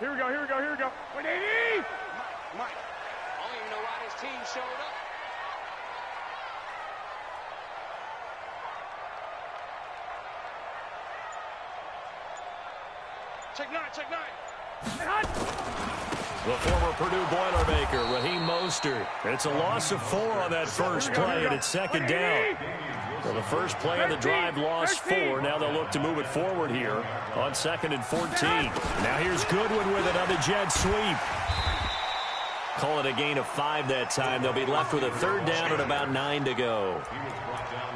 Here we go, here we go, here we go. 180! Mike, I don't even know why this team showed up. Check nine. The former Purdue Boilermaker, Raheem Mostert. It's a loss of 4 on that first play, and it's second down. So the first play of the drive lost 4. Now they'll look to move it forward here on 2nd and 14. Now here's Goodwin with another jet sweep. Call it a gain of 5 that time. They'll be left with a 3rd down and about 9 to go.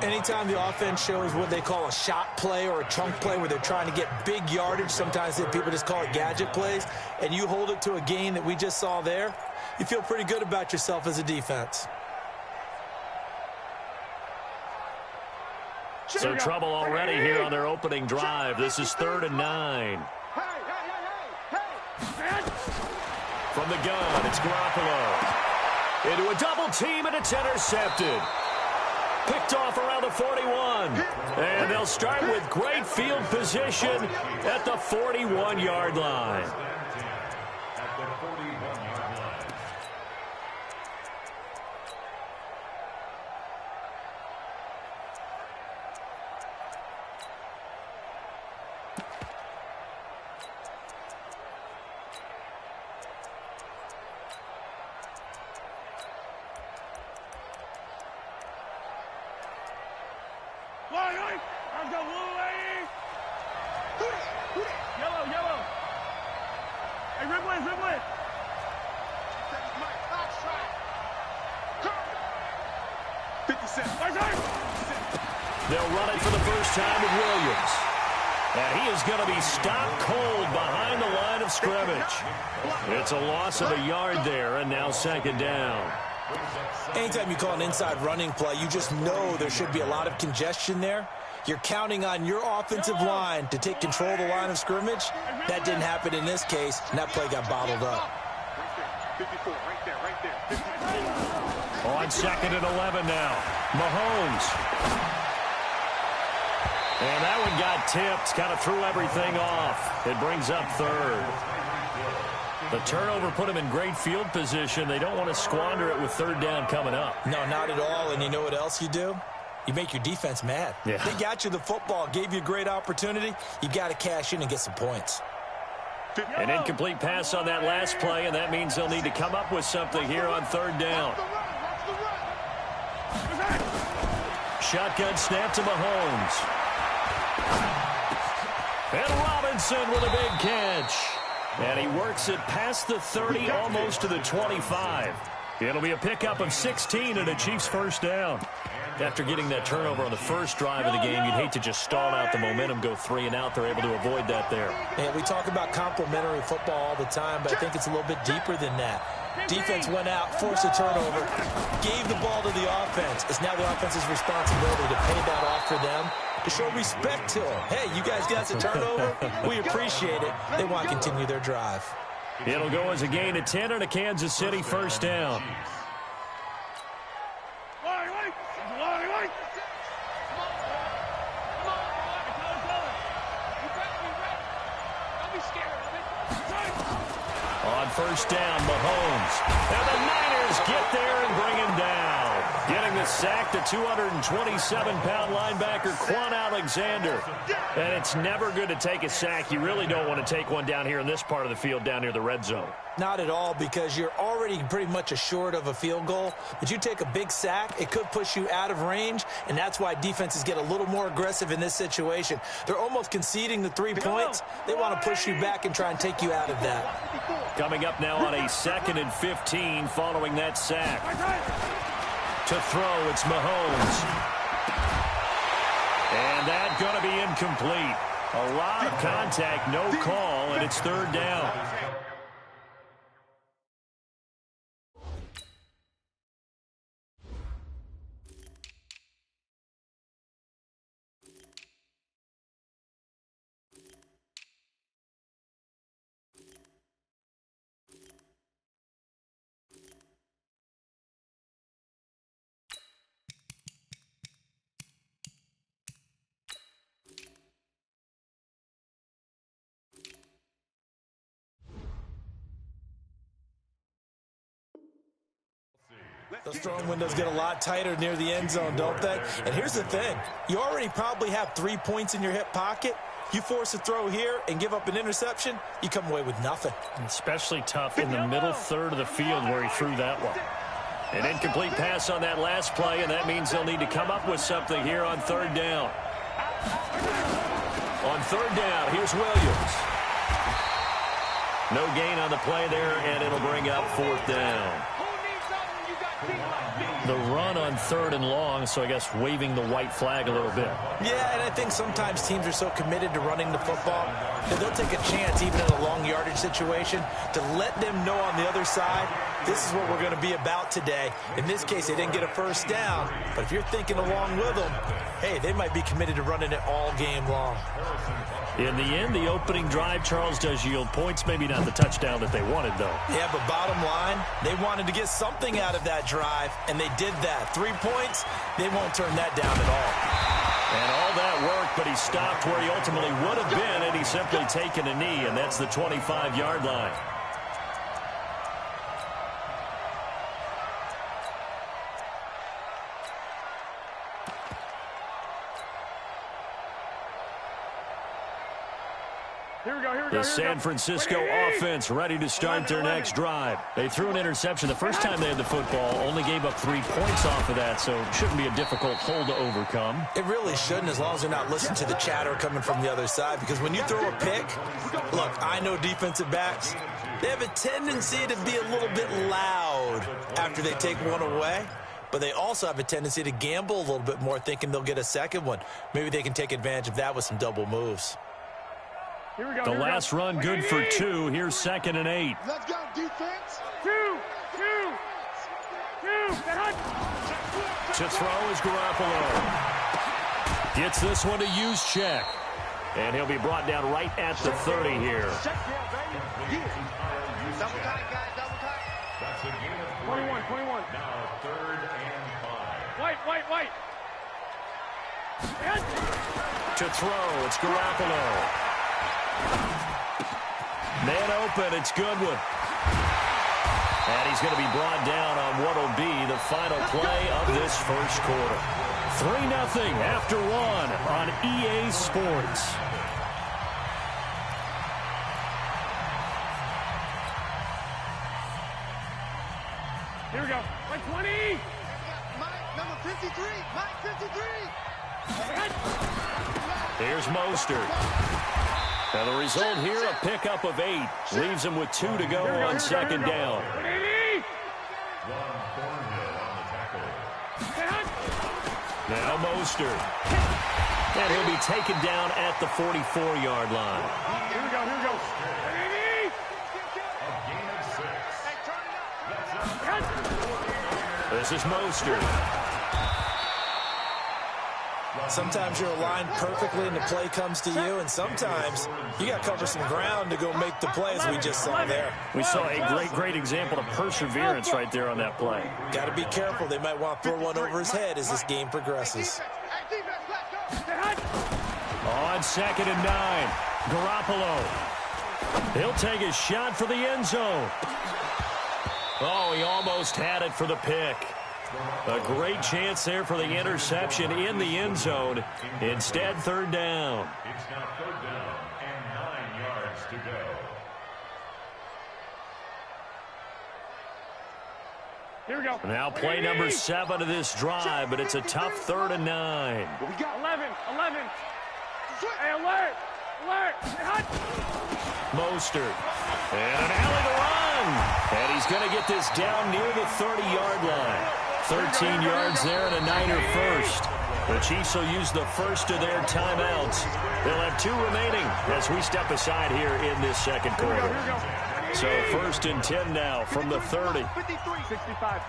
Anytime the offense shows what they call a shot play or a chunk play where they're trying to get big yardage, sometimes people just call it gadget plays, and you hold it to a gain that we just saw there, you feel pretty good about yourself as a defense. So trouble already here on their opening drive. This is 3rd and 9. From the gun, it's Garoppolo. Into a double team, and it's intercepted. Picked off around the 41. And they'll start with great field position at the 41-yard line. Yellow. Hey, Ridley. They'll run it for the first time with Williams. And he is going to be stopped cold behind the line of scrimmage. It's a loss of a yard there, and now 2nd down. Anytime you call an inside running play, you just know there should be a lot of congestion there. You're counting on your offensive line to take control of the line of scrimmage. That didn't happen in this case, and that play got bottled up. 54, right there. On 2nd and 11 now. Mahomes. And that one got tipped, kind of threw everything off. It brings up 3rd. The turnover put them in great field position. They don't want to squander it with 3rd down coming up. No, not at all. And you know what else you do? You make your defense mad. Yeah. They got you the football, gave you a great opportunity. You got to cash in and get some points. An incomplete pass on that last play, and that means they'll need to come up with something here on 3rd down. Shotgun snap to Mahomes. And Robinson with a big catch. And he works it past the 30, almost to the 25. It'll be a pickup of 16 and a Chiefs 1st down. After getting that turnover on the first drive of the game, you'd hate to just stall out the momentum, go 3 and out. They're able to avoid that there. Yeah, we talk about complementary football all the time, but I think it's a little bit deeper than that. Defense went out, forced a turnover, gave the ball to the offense. It's now the offense's responsibility to pay that off for them, to show respect to them. Hey, you guys got the turnover. We appreciate it. They want to continue their drive. It'll go as a gain of 10 and a Kansas City 1st down. On 1st down, Mahomes. And the Niners get there and bring him down. Getting the sack, the 227-pound linebacker, Quan Alexander. And it's never good to take a sack. You really don't want to take one down here in this part of the field, down near the red zone. Not at all, because you're already pretty much assured of a field goal. But you take a big sack, it could push you out of range, and that's why defenses get a little more aggressive in this situation. They're almost conceding the 3 points. They want to push you back and try and take you out of that. Coming up now on a 2nd and 15 following that sack. To throw, it's Mahomes. And that's going to be incomplete. A lot of contact, no call, and it's 3rd down. Those throwing windows get a lot tighter near the end zone, don't they? And here's the thing. You already probably have 3 points in your hip pocket. You force a throw here and give up an interception, you come away with nothing. Especially tough in the middle third of the field where he threw that one. An incomplete pass on that last play, and that means they'll need to come up with something here on third down. On third down, here's Williams. No gain on the play there, and it'll bring up fourth down. The run on third and long, so I guess waving the white flag a little bit. Yeah, and I think sometimes teams are so committed to running the football that they'll take a chance, even in a long yardage situation, to let them know on the other side, this is what we're going to be about today. In this case, they didn't get a first down, but if you're thinking along with them, hey, they might be committed to running it all game long. In the end, the opening drive, Charles, does yield points. Maybe not the touchdown that they wanted, though. Yeah, but bottom line, they wanted to get something out of that drive, and they did that. 3 points, they won't turn that down at all. And all that work, but he stopped where he ultimately would have been, and he's simply taken a knee, and that's the 25-yard line. The San Francisco offense ready to start their next drive. They threw an interception the first time they had the football, only gave up 3 points off of that, so it shouldn't be a difficult hole to overcome. It really shouldn't, as long as they're not listening to the chatter coming from the other side, because when you throw a pick, look, I know defensive backs, they have a tendency to be a little bit loud after they take one away, but they also have a tendency to gamble a little bit more, thinking they'll get a second one. Maybe they can take advantage of that with some double moves. Here we go. The last run good for 2. Here's 2nd and 8. Let's go, defense. 2. To throw is Garoppolo. Gets this one to use check. And he'll be brought down right at the 30 here. Double tight, guys, double tight. 21. Now 3rd and 5. White. To throw, it's Garoppolo. Man open, it's Goodwin. And he's going to be brought down on what will be the final play of this first quarter. 3-0 after 1 on EA Sports. Here we go. Like 20. Mike, number 53. Mike, 53. Here's Mostert. Now the result here, a pickup of 8. Leaves him with 2 to go on 2nd down. Now Mostert. And he'll be taken down at the 44-yard line. Here we go. This is Mostert. Sometimes you're aligned perfectly and the play comes to you, and sometimes you got to cover some ground to go make the play, as we just saw there. We saw a great example of perseverance right there on that play. Got to be careful. They might want to throw one over his head as this game progresses. On 2nd and 9, Garoppolo. He'll take his shot for the end zone. Oh, he almost had it for the pick. A great chance there for the interception in the end zone. Instead, 3rd down. It's now 3rd down and 9 yards to go. Here we go. Now play number 7 of this drive, but it's a tough 3rd and 9. We got 11. Hey, alert. Mostert. And an alley to run. And he's going to get this down near the 30-yard line. 13 yards there and a Niner first. The Chiefs will use the first of their timeouts. They'll have 2 remaining as we step aside here in this second quarter. So 1st and 10 now from the 30. 65.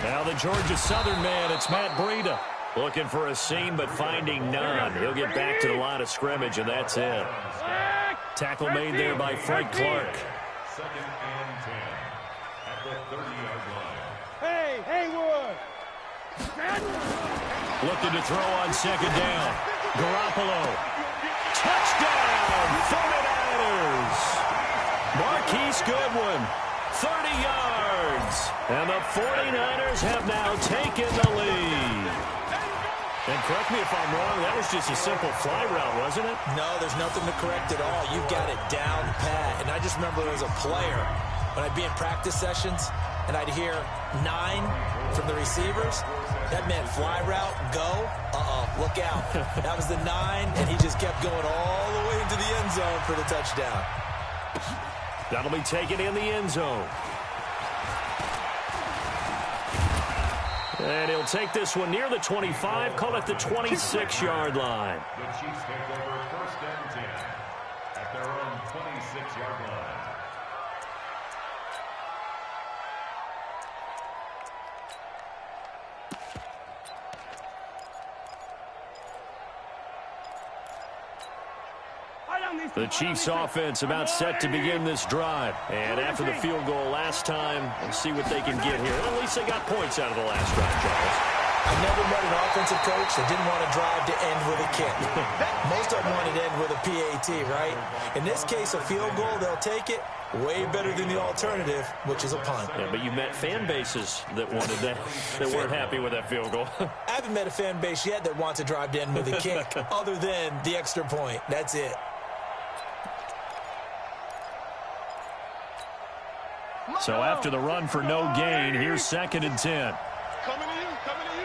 Now the Georgia Southern man, it's Matt Breida. Looking for a seam, but finding none. He'll get back to the line of scrimmage, and that's it. Tackle made there by Frank Clark. 2nd and 10 at the 30-yard line. Hey, Haywood. Looking to throw on 2nd down. Garoppolo. Touchdown, 49ers. Marquise Goodwin. 30 yards. And the 49ers have now taken the lead. And correct me if I'm wrong, that was just a simple fly route, wasn't it? No, there's nothing to correct at all. You've got it down pat. And I just remember as a player, when I'd be in practice sessions, and I'd hear 9 from the receivers, that meant fly route, go, look out. That was the 9, and he just kept going all the way into the end zone for the touchdown. That'll be taken in the end zone. And he'll take this one near the 25, call it the 26-yard line. The Chiefs take over 1st and 10 at their own 26-yard line. The Chiefs offense about set to begin this drive. And after the field goal last time, we'll see what they can get here. At least they got points out of the last drive, Charles. I never met an offensive coach that didn't want to drive to end with a kick. Most of them wanted to end with a PAT, right? In this case, a field goal, they'll take it. Way better than the alternative, which is a punt. Yeah, but you met fan bases that wanted that, that weren't happy with that field goal. I haven't met a fan base yet that wants to drive to end with a kick, other than the extra point. That's it. So after the run for no gain, here's 2nd and 10. Coming to you, coming to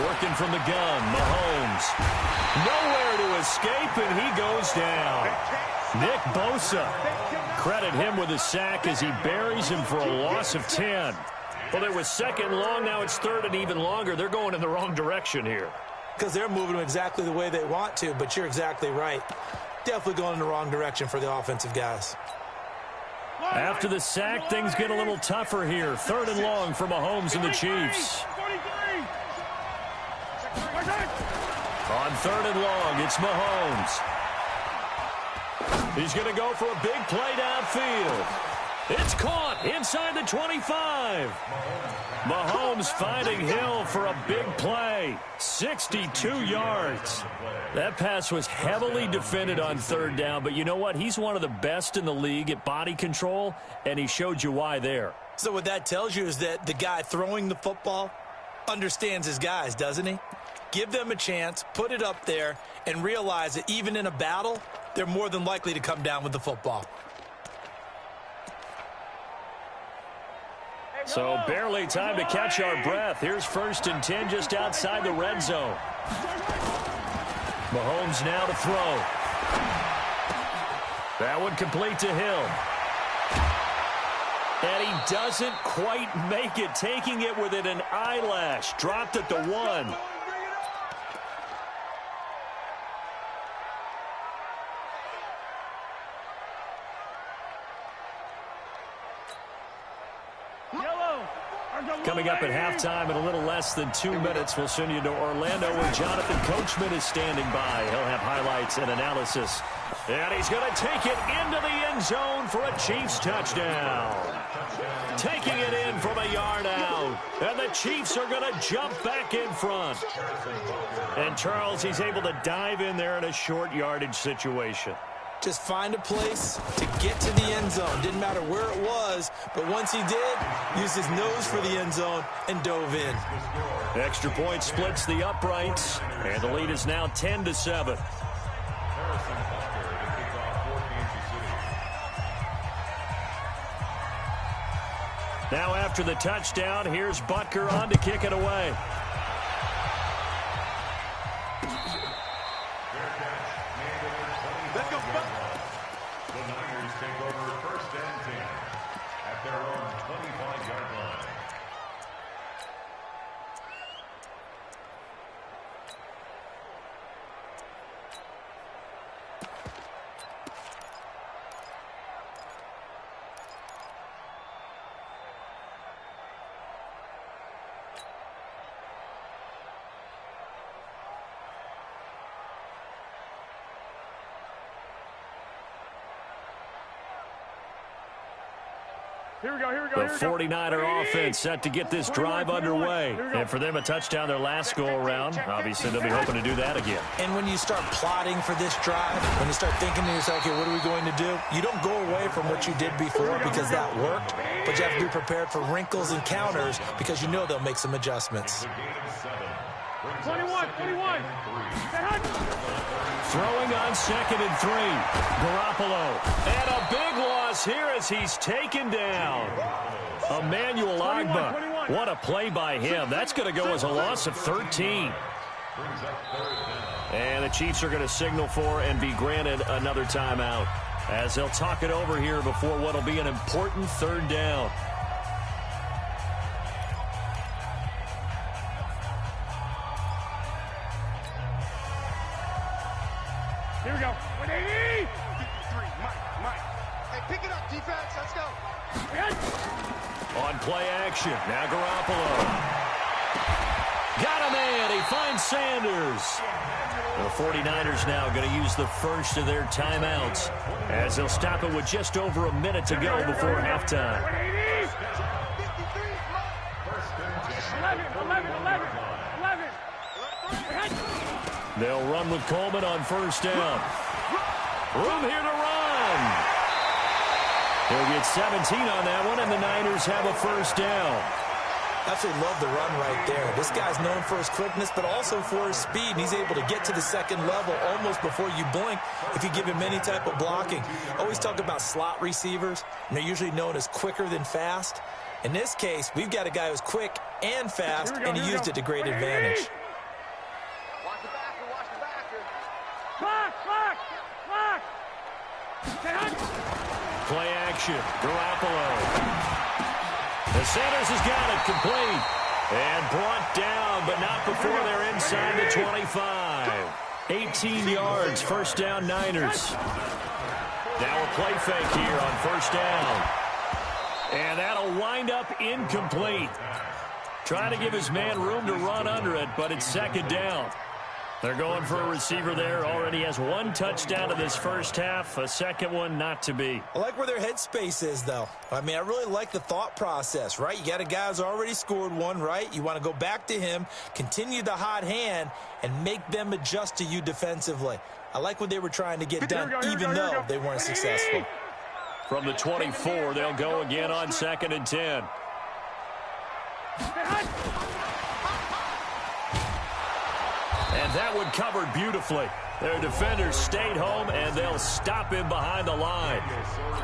you. Working from the gun, Mahomes. Nowhere to escape, and he goes down. Nick Bosa. Credit him with a sack as he buries him for a loss of 10. Well, there was 2nd long, now it's 3rd and even longer. They're going in the wrong direction here. Because they're moving them exactly the way they want to, but you're exactly right. Definitely going in the wrong direction for the offensive guys. After the sack, things get a little tougher here. 3rd and long for Mahomes and the Chiefs. On 3rd and long, it's Mahomes. He's going to go for a big play downfield. It's caught inside the 25. Mahomes finding Hill for a big play. 62 yards. That pass was heavily defended on 3rd down, but you know what? He's one of the best in the league at body control, and he showed you why there. So what that tells you is that the guy throwing the football understands his guys, doesn't he? Give them a chance, put it up there, and realize that even in a battle, they're more than likely to come down with the football. So barely time to catch our breath. Here's 1st and 10 just outside the red zone. Mahomes now to throw. That one complete to Hill. And he doesn't quite make it, taking it within an eyelash. Dropped at the 1. Coming up at halftime in a little less than 2 minutes, we'll send you to Orlando where Jonathan Coachman is standing by. He'll have highlights and analysis. And he's going to take it into the end zone for a Chiefs touchdown. Taking it in from a yard out. And the Chiefs are going to jump back in front. And Charles, he's able to dive in there in a short yardage situation. Just find a place to get to the end zone. Didn't matter where it was, but once he did, used his nose for the end zone and dove in. Extra point splits the uprights, and the lead is now 10-7. Now after the touchdown, here's Butker on to kick it away. Let's go, The Niners take over 1st and 10 at their own 25-yard line. The 49er offense set to get this drive underway. And for them, a touchdown their last go-around. Obviously, they'll be hoping to do that again. And when you start plotting for this drive, when you start thinking to yourself, okay, what are we going to do? You don't go away from what you did before because that worked, but you have to be prepared for wrinkles and counters because you know they'll make some adjustments. 21. Throwing on 2nd and 3. Garoppolo. And a big loss here as he's taken down. Emmanuel Ogbah. What a play by him. That's going to go as a loss of 13. And the Chiefs are going to signal for and be granted another timeout as they'll talk it over here before what will be an important 3rd down. Here we go. 180. 53, Mike. Hey, pick it up, defense. Let's go. On play action. Now Garoppolo. Got a man. He finds Sanders. The 49ers now going to use the first of their timeouts as they'll stop it with just over a minute to go before halftime. 11. They'll run with Coleman on 1st down. Room here to run. He'll get 17 on that one, and the Niners have a 1st down. Absolutely love the run right there. This guy's known for his quickness, but also for his speed. And he's able to get to the 2nd level almost before you blink if you give him any type of blocking. Always talk about slot receivers, and they're usually known as quicker than fast. In this case, we've got a guy who's quick and fast, and he used it to great advantage. Watch the backer, watch the backer. Clock. Play action. Garoppolo. The Sanders has got it complete. And brought down, but not before they're inside the 25. 18 yards, 1st down Niners. Now a play fake here on 1st down. And that'll wind up incomplete. Trying to give his man room to run under it, but it's 2nd down. They're going for a receiver there. Already has 1 touchdown in this 1st half. A 2nd one not to be. I like where their headspace is, though. I mean, I really like the thought process, right? You got a guy who's already scored 1, right? You want to go back to him, continue the hot hand, and make them adjust to you defensively. I like what they were trying to get done, even though they weren't successful. From the 24, they'll go again on 2nd and 10. And that one covered beautifully. Their defenders stayed home, and they'll stop him behind the line.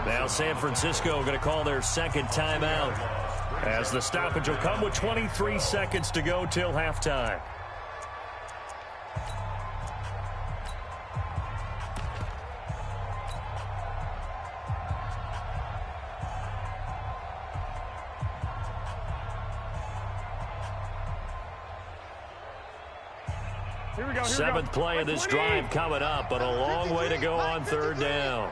Now San Francisco going to call their 2nd timeout as the stoppage will come with 23 seconds to go till halftime. Here we go. 7th play of this drive coming up, but a long way to go on 3rd down.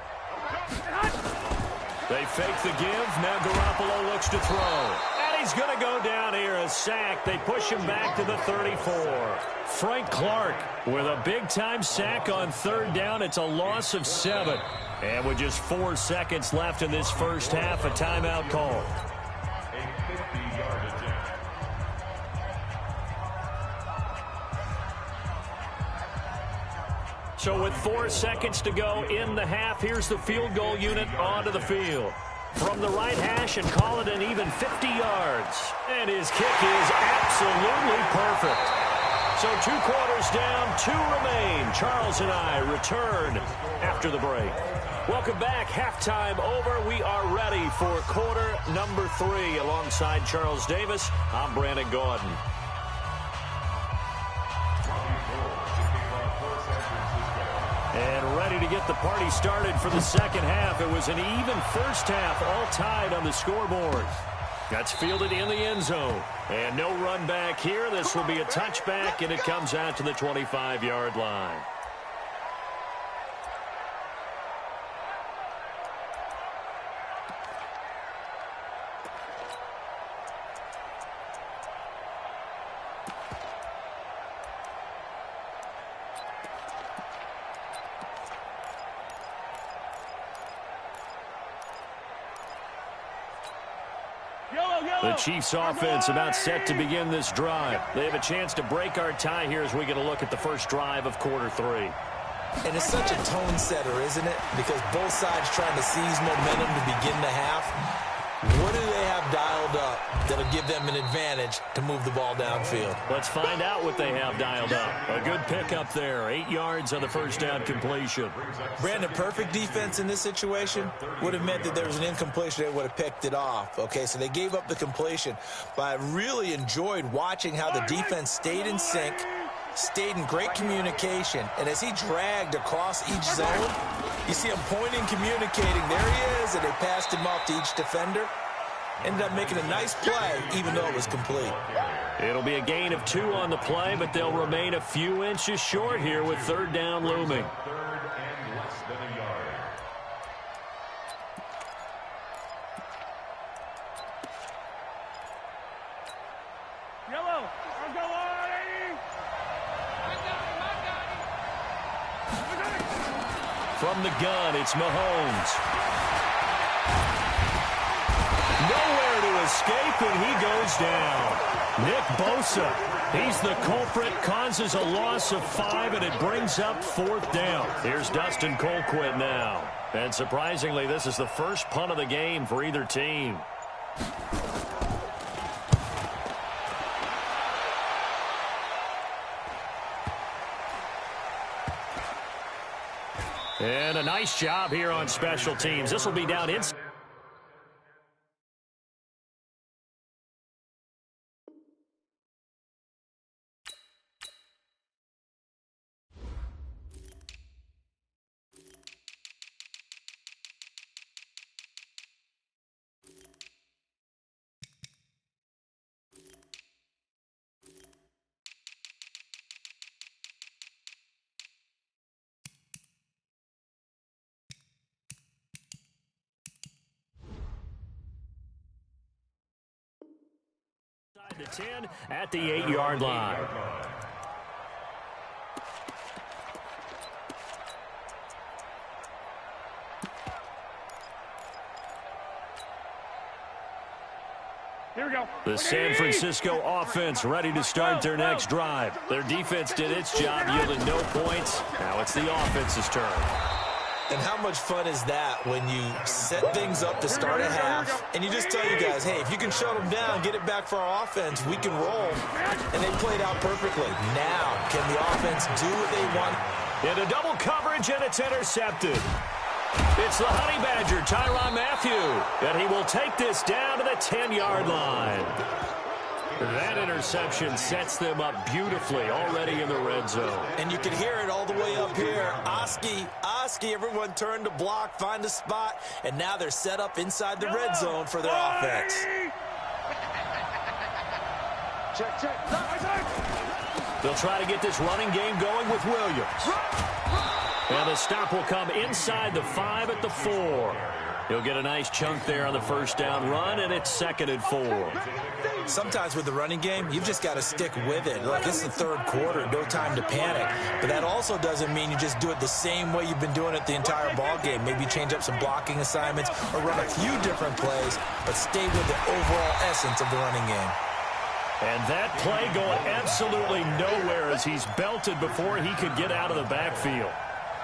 They fake the give. Now Garoppolo looks to throw. And he's going to go down here, a sack. They push him back to the 34. Frank Clark with a big-time sack on 3rd down. It's a loss of 7. And with just 4 seconds left in this 1st half, a timeout call. So with 4 seconds to go in the half, here's the field goal unit onto the field. From the right hash and call it an even 50 yards. And his kick is absolutely perfect. So 2 quarters down, 2 remain. Charles and I return after the break. Welcome back. Halftime over. We are ready for quarter number 3. Alongside Charles Davis, I'm Brandon Gordon. And ready to get the party started for the 2nd half. It was an even 1st half, all tied on the scoreboard. That's fielded in the end zone. And no run back here. This will be a touchback, and it comes out to the 25-yard line. The Chiefs offense about set to begin this drive. They have a chance to break our tie here as we get a look at the first drive of quarter 3. And it's such a tone setter, isn't it? Because both sides trying to seize momentum to begin the half. What do they have dialed up that'll give them an advantage to move the ball downfield? Let's find out what they have dialed up. A good pickup there. 8 yards on the first down completion. Brandon, perfect defense in this situation would have meant that there was an incompletion. They would have picked it off. Okay, so they gave up the completion. But I really enjoyed watching how the defense stayed in sync, stayed in great communication, and as he dragged across each zone, you see him pointing, communicating. There he is, and they passed him off to each defender. Ended up making a nice play, even though it was complete. It'll be a gain of 2 on the play, but they'll remain a few inches short here with third down looming. Third and less than a yard. Yellow. I'll go on, 80. From the gun, it's Mahomes. Nowhere to escape, and he goes down. Nick Bosa, he's the culprit, causes a loss of 5, and it brings up fourth down. Here's Dustin Colquitt now. And surprisingly, this is the first punt of the game for either team. And a nice job here on special teams. This will be down inside. The 10 at the 8-yard line. Here we go. The San Francisco offense ready to start their next drive. Their defense did its job, yielding no points. Now it's the offense's turn. And how much fun is that when you set things up to start a half and you just tell you guys, hey, if you can shut them down, get it back for our offense, we can roll. And they played out perfectly. Now, can the offense do what they want? Into double coverage, and it's intercepted. It's the Honey Badger, Tyrann Mathieu, and he will take this down to the 10-yard line. That interception sets them up beautifully already in the red zone. And you can hear it all the way up here. Oski, everyone turned to block, find a spot, and now they're set up inside the red zone for their offense. Check. They'll try to get this running game going with Williams. And the stop will come inside the 5 at the 4. He'll get a nice chunk there on the first down run, and it's 2nd and 4. Sometimes with the running game, you've just got to stick with it. Look, this is the third quarter, no time to panic. But that also doesn't mean you just do it the same way you've been doing it the entire ball game. Maybe change up some blocking assignments or run a few different plays, but stay with the overall essence of the running game. And that play going absolutely nowhere as he's belted before he could get out of the backfield.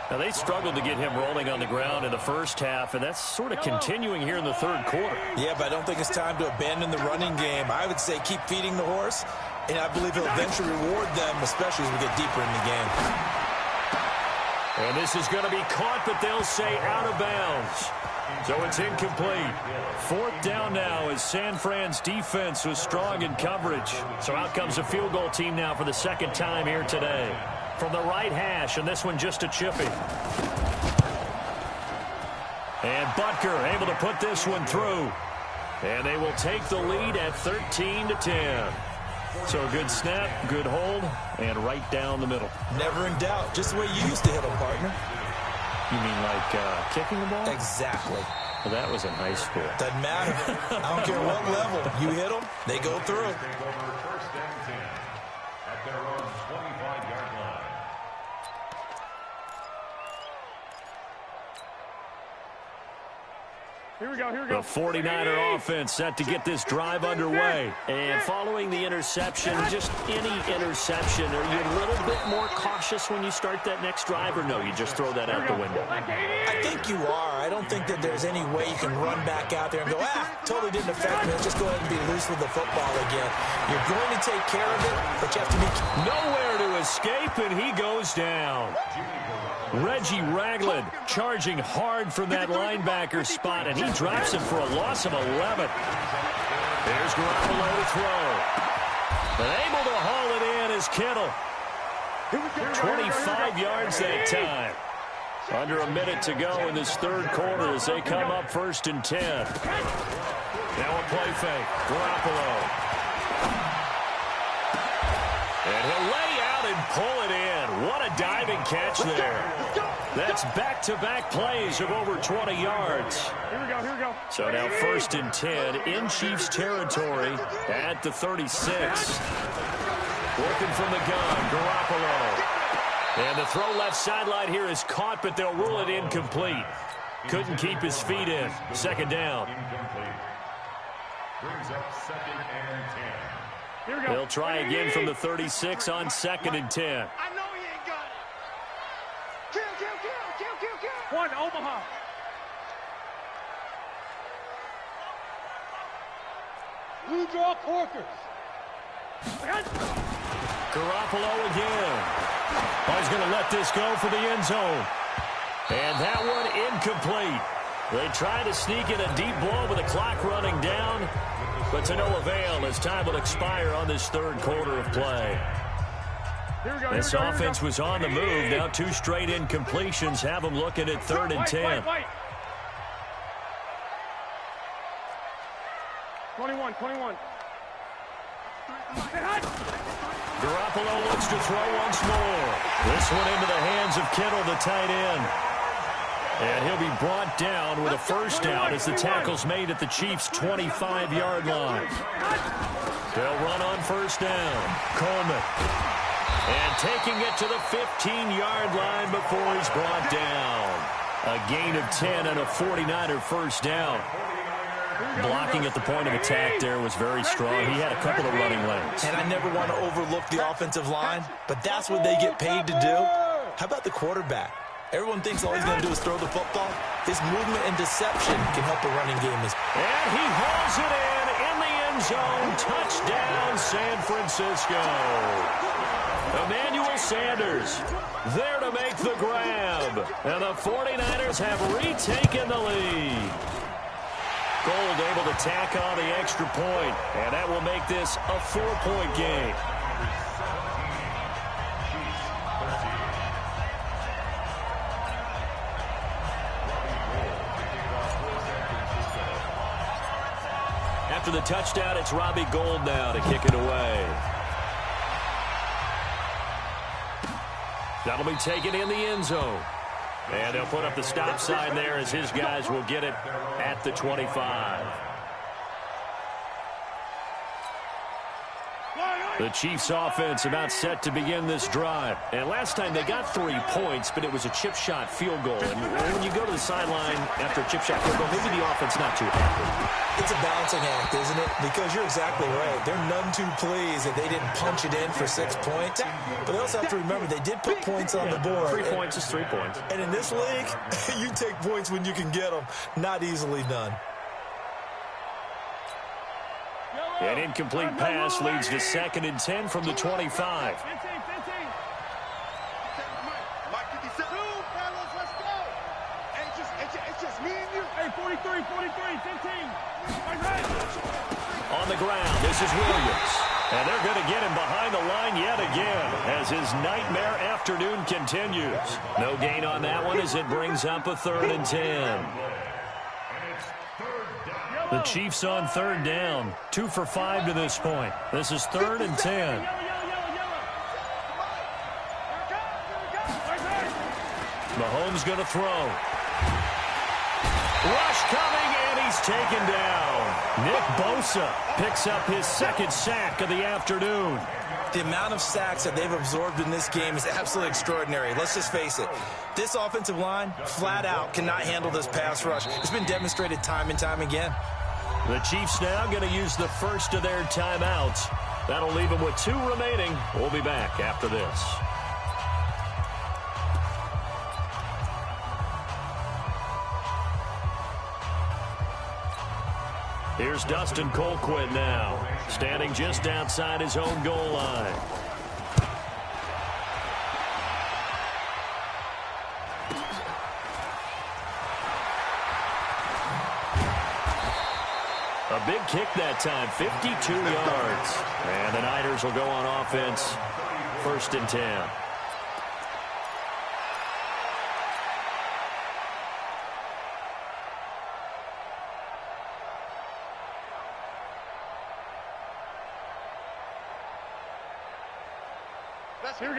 Now, they struggled to get him rolling on the ground in the first half, and that's sort of continuing here in the third quarter. Yeah, but I don't think it's time to abandon the running game. I would say keep feeding the horse, and I believe he'll eventually reward them, especially as we get deeper in the game. And this is going to be caught, but they'll say out of bounds. So it's incomplete. Fourth down now as San Fran's defense was strong in coverage. So out comes a field goal team now for the second time here today. From the right hash, and this one just a chippy. And Butker able to put this one through. And they will take the lead at 13-10. So a good snap, good hold, and right down the middle. Never in doubt. Just the way you used to hit them, partner. You mean like kicking the ball? Exactly. Well, that was in high school. Doesn't matter. I don't care what level. You hit them, they go through. Take over first and 10 at their own 25-yard line. Here we go. The 49er offense set to get this drive underway. And following the interception, just any interception, are you a little bit more cautious when you start that next drive, or no, you just throw that out the window? I think you are. I don't think that there's any way you can run back out there and go, totally didn't affect me. Let's just go ahead and be loose with the football again. You're going to take care of it, but you have to be... Nowhere to escape, and he goes down. Reggie Ragland charging hard from that linebacker spot, and he drops him for a loss of 11. There's Garoppolo to throw. But able to haul it in is Kittle. 25 yards that time. Under a minute to go in this third quarter as they come up 1st and 10. Now a play fake. Garoppolo. And he'll lay out and pull it in. What a diving catch there. That's back-to-back plays of over 20 yards. Here we go. So now 1st and 10 in Chiefs territory at the 36. Working from the gun, Garoppolo. And the throw left sideline here is caught, but they'll rule it incomplete. Couldn't keep his feet in. 2nd down. Brings up 2nd and 10. Here we go. They'll try again from the 36 on 2nd and 10. I know he ain't got it. Kill. One, Omaha. We draw corkers. Garoppolo again. Oh, he's going to let this go for the end zone. And that one incomplete. They try to sneak in a deep blow with the clock running down, but to no avail as time will expire on this third quarter of play. This offense was on the move. Now 2 straight incompletions have them looking at 3rd and 10. 21. Garoppolo looks to throw once more. This one into the hands of Kittle, the tight end. And he'll be brought down with a first down as the tackle's made at the Chiefs' 25-yard line. They'll run on 1st down. Coleman. And taking it to the 15-yard line before he's brought down. A gain of 10 and a 49er first down. Blocking at the point of attack there was very strong. He had a couple of running lanes. And I never want to overlook the offensive line, but that's what they get paid to do. How about the quarterback? Everyone thinks all he's going to do is throw the football. His movement and deception can help the running game. And he hauls it in the end zone. Touchdown, San Francisco. Emmanuel Sanders there to make the grab. And the 49ers have retaken the lead. Gold able to tack on the extra point, and that will make this a 4-point game. After the touchdown, it's Robbie Gould now to kick it away. That'll be taken in the end zone. And they'll put up the stop sign there as his guys will get it at the 25. The Chiefs offense about set to begin this drive. And last time they got 3 points, but it was a chip shot field goal. And when you go to the sideline after a chip shot field goal, maybe the offense not too happy. It's a balancing act, isn't it? Because you're exactly right. They're none too pleased that they didn't punch it in for 6 points. But they also have to remember they did put points on the board. 3 points is 3 points. And in this league, you take points when you can get them. Not easily done. An incomplete pass leads to 2nd and 10 from the 25. 15. Mike, get these up. Let's go. It's just me and you. Hey, 43, 15. On the ground, this is Williams. And they're going to get him behind the line yet again as his nightmare afternoon continues. No gain on that one as it brings up a 3rd and 10. The Chiefs on 3rd down. 2 for 5 to this point. This is 3rd and 10. Mahomes going to throw. Rush coming, and he's taken down. Nick Bosa picks up his 2nd sack of the afternoon. The amount of sacks that they've absorbed in this game is absolutely extraordinary. Let's just face it. This offensive line, flat out, cannot handle this pass rush. It's been demonstrated time and time again. The Chiefs now going to use the first of their timeouts. That'll leave them with 2 remaining. We'll be back after this. Here's Dustin Colquitt now, standing just outside his own goal line. A big kick that time, 52 yards. And the Niners will go on offense, 1st and 10.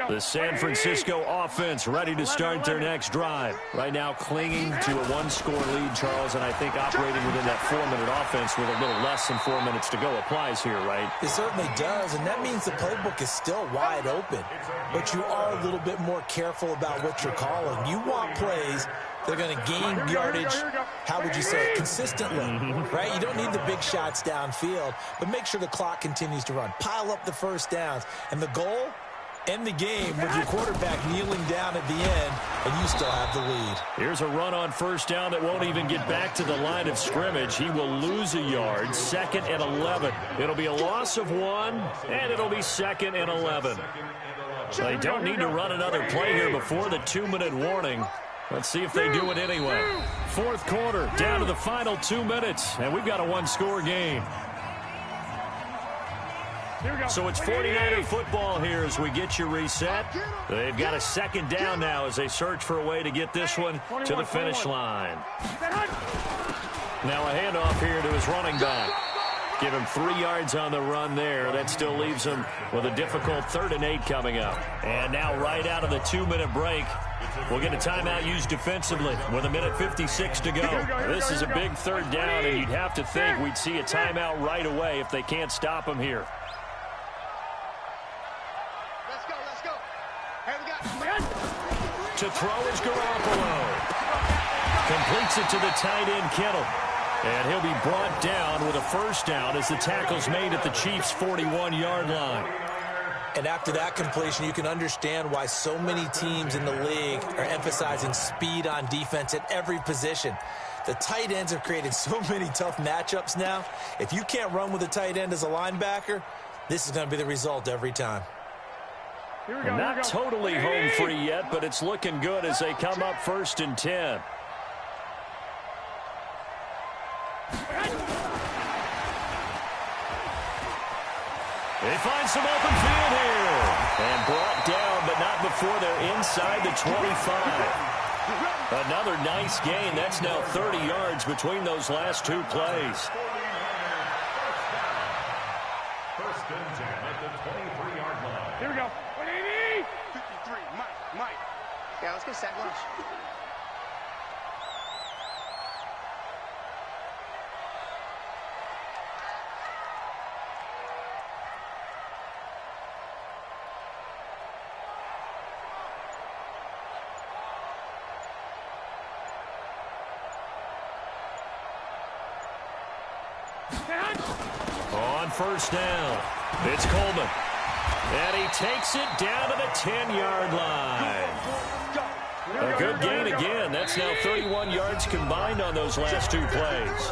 The San Francisco offense ready to start their next drive. Right now clinging to a 1-score lead, Charles, and I think operating within that 4-minute offense with a little less than 4 minutes to go applies here, right? It certainly does, and that means the playbook is still wide open. But you are a little bit more careful about what you're calling. You want plays that are going to gain yardage, how would you say it, consistently, right? You don't need the big shots downfield, but make sure the clock continues to run. Pile up the first downs, and the goal, end the game with your quarterback kneeling down at the end, and you still have the lead. Here's a run on 1st down that won't even get back to the line of scrimmage. He will lose a yard, 2nd and 11. It'll be a loss of 1, and it'll be 2nd and 11. They don't need to run another play here before the 2-minute warning. Let's see if they do it anyway. 4th quarter, down to the final 2 minutes, and we've got a 1-score game. So it's 49er football here as we get you reset. They've got a 2nd down now as they search for a way to get this one to the finish line. Now a handoff here to his running back. Give him 3 yards on the run there. That still leaves him with a difficult 3rd and 8 coming up. And now right out of the 2-minute break, we'll get a timeout used defensively with 1:56 to go. This is a big 3rd down, and you'd have to think we'd see a timeout right away if they can't stop him here. To throw is Garoppolo. Completes it to the tight end, Kittle. And he'll be brought down with a 1st down as the tackle's made at the Chiefs' 41-yard line. And after that completion, you can understand why so many teams in the league are emphasizing speed on defense at every position. The tight ends have created so many tough matchups now. If you can't run with a tight end as a linebacker, this is going to be the result every time. Not totally home free yet, but it's looking good as they come up 1st and 10. They find some open field here. And brought down, but not before they're inside the 25. Another nice gain. That's now 30 yards between those last 2 plays. 1st and 10 at the 23-yard line. Here we go. 180. 53, Mike. Yeah, let's get sack lunch. On 1st down, it's Coleman. And he takes it down to the 10-yard line. A good gain again. That's now 31 yards combined on those last 2 plays.